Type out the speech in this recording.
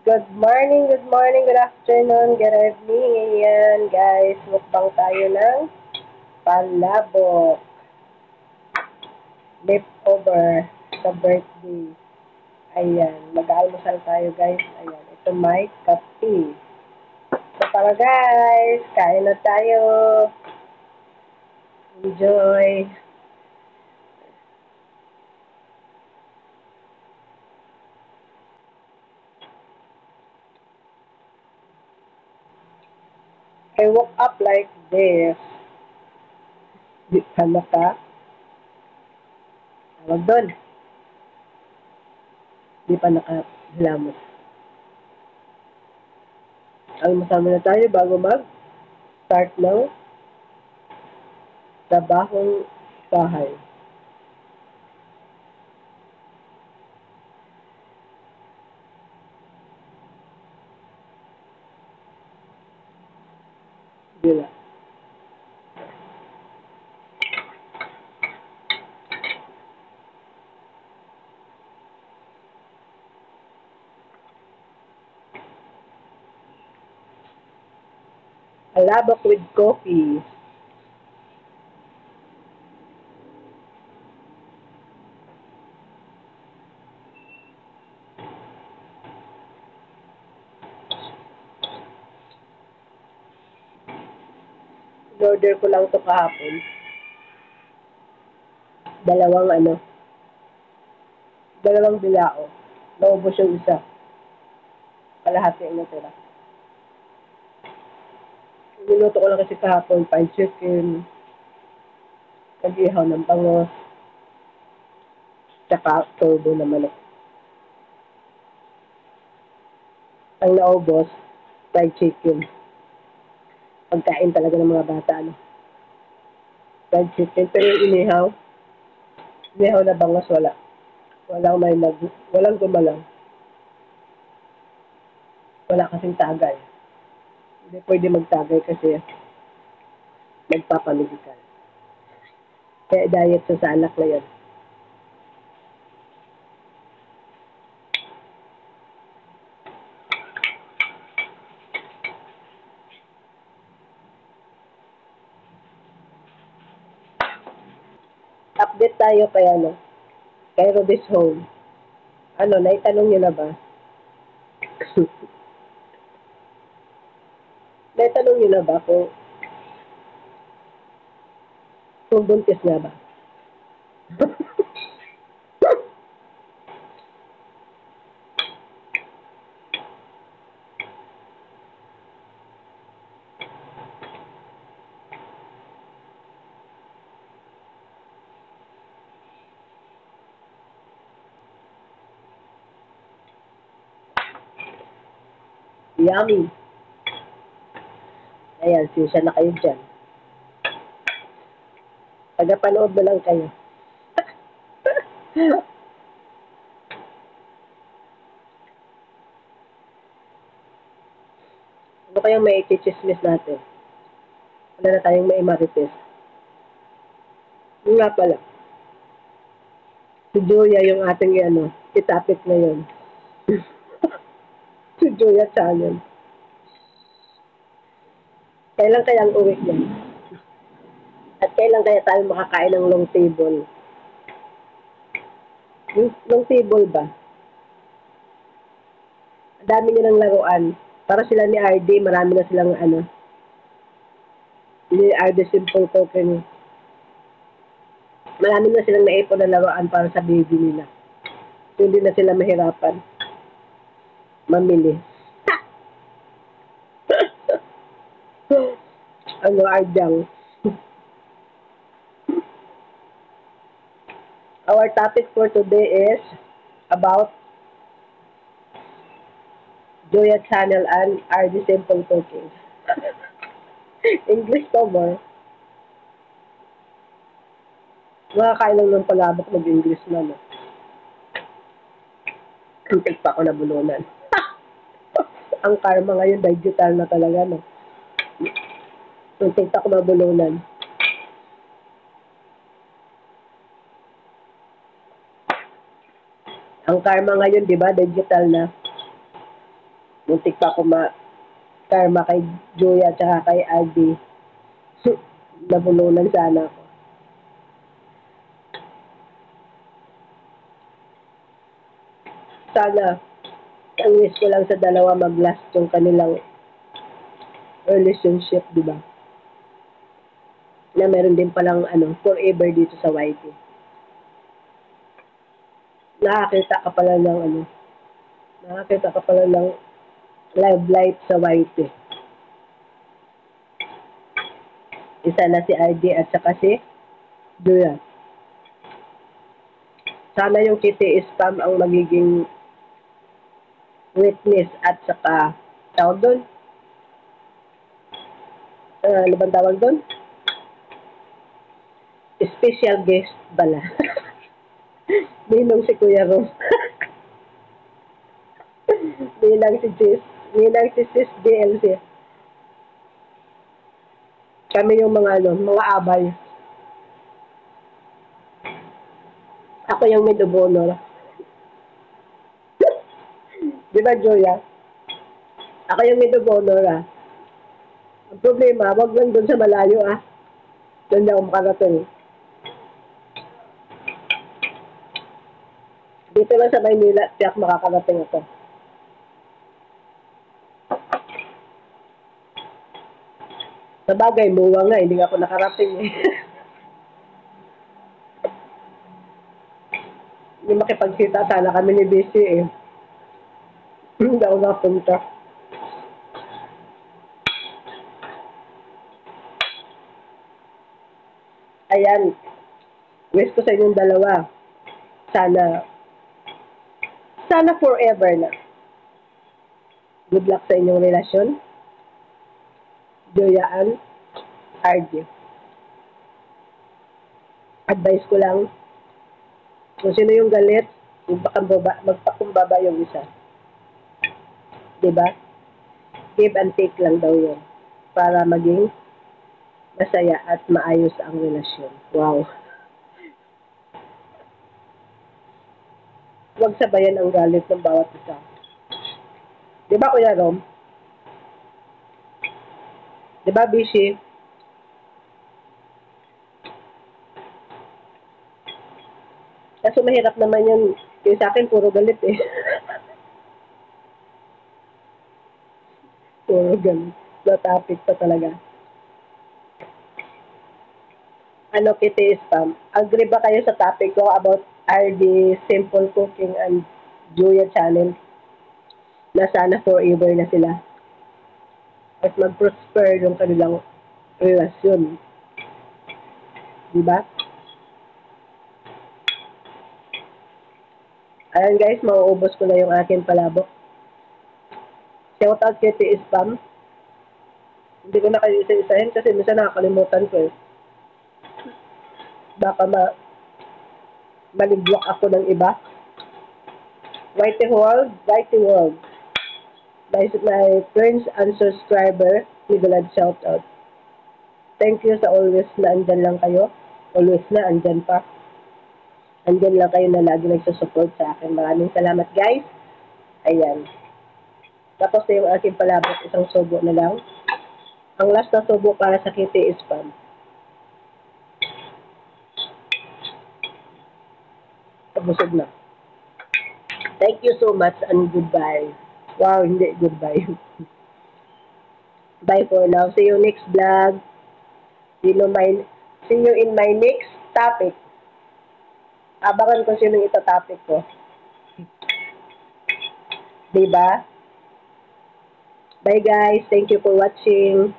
Good morning, good afternoon, good evening. Ayan, guys, mukbang tayo ng palabok. Leftover sa birthday. Ayan, mag-almusal tayo, guys. Ayan, ito may kape. So, para guys, kain na tayo. Enjoy. I woke up like this. Di pa naka, tawag doon. Di pa nakahilamos. Almusal muna tayo bago mag-start ng trabahong bahay. Bila. Palabok with coffee. In-order ko lang to kahapon. Dalawang dalawang bilao. Naubos yung isa. Kalahati ang natira. Niluto ko lang kasi kahapon, fried chicken, nag-ihaw ng bangos, tsaka turbo na manok. Ang naubos, fried chicken. Pagkain talaga ng mga bata, fried chicken. Pero yung inihaw na bangos, wala. Walang gumalang. Wala kasing tagay. Hindi pwede magtagay kasi magpapamedical. Kaya diet sa anak na yan. Update tayo kay Robis Home. Naitanong niyo na ba? Naitanong niyo na ba kung buntis nga ba? Yummy! Ayan, siya na kayo dyan. Tagapanood na lang kayo. Ano kayang may i-chismis natin? Wala na tayong may marites. Yung nga pala, si Julia yung ating itapit ngayon. Si Julia Channel. Kailan kaya ang uwi niya? At kailan kaya tayo makakain ng long table? Yung long table ba? Ang dami nilang laruan. Para sila ni RD, marami na silang ni RD Simple Token. Marami na silang naipon na laruan para sa baby nila. So, hindi na sila mahirapan mamili. Ardyang. Our topic for today is about Joya Channel and RD Simple Cooking. English to more. Makakain lang ng palabok mag-English na, no? Kuntik pa ako nabulunan. Ang karma ngayon, digital na talaga, no? Kuntik pa ako nabulunan. Ang karma ngayon, di ba, digital na. Muntik pa ako karma kay Julia at kay Aldi. Nabulunan sana ako. Sana, ang wish ko lang sa dalawa mag-last yung kanilang relationship, di ba? Na meron din palang forever dito sa YT. Nakakita ka pala ng love life sa YT. Isa na si RD at saka si Julia. Sana yung Kitty Spam ang magiging witness at saka tawag doon. Ano bang tawag doon? Special guest bala. Ninong si Kuya Rom. Ninang si Sis DLC. Kami yung mga abay. Ako yung may honor. Di ba, Julia? Ako yung may honor, ah. Ang problema, wag lang doon sa malayo, ah. Doon na ako makarating. Dito lang sa Maynila, tiyak makakarating ako. Sa bagay, muwa nga, hindi ako nakarating, eh. Hindi makipagsita sana kami ni BC, eh. Hindi ako napunta. Ayan. Wish ko sa inyong dalawa. Sana forever na. Good luck sa inyong relasyon. Joyaan, RJ. Advice ko lang, kung sino yung galit, magpakumbaba yung isa. Diba? Give and take lang daw yun. Para maging masaya at maayos ang relasyon. Wow. Huwag sabayan ang galit ng bawat isa. Diba, Kuya Rom? Diba, Bishi? Kaso mahirap naman yun. Yung sa akin, puro galit eh. Puro galit. No topic pa talaga. Kitty Spam? Agree ba kayo sa topic ko about RD Simple Cooking and Julia Channel? Na sana forever na sila. At mag-prosper yung kanilang relasyon. Diba? Ayan guys, mauubos ko na yung akin palabok. Shout out Kitty Spam. Hindi ko na kayo isa-isahin kasi minsan nakakalimutan ko eh. Baka maligwak ako ng iba. Whitey World. My friends and subscriber, Nicolad shout out. Thank you sa always na andyan lang kayo. Always na, andyan pa. Andyan lang kayo na lagi nagsusupport sa akin. Maraming salamat guys. Ayan. Tapos na yung aking palabot, isang subo na lang. Ang last na subo para sa Kitty Spam. Busog na. Thank you so much and goodbye. Wow, hindi goodbye. Bye for now. See you next vlog. See you in my next topic. Abangan ko sino ito topic ko. Diba? Bye guys. Thank you for watching.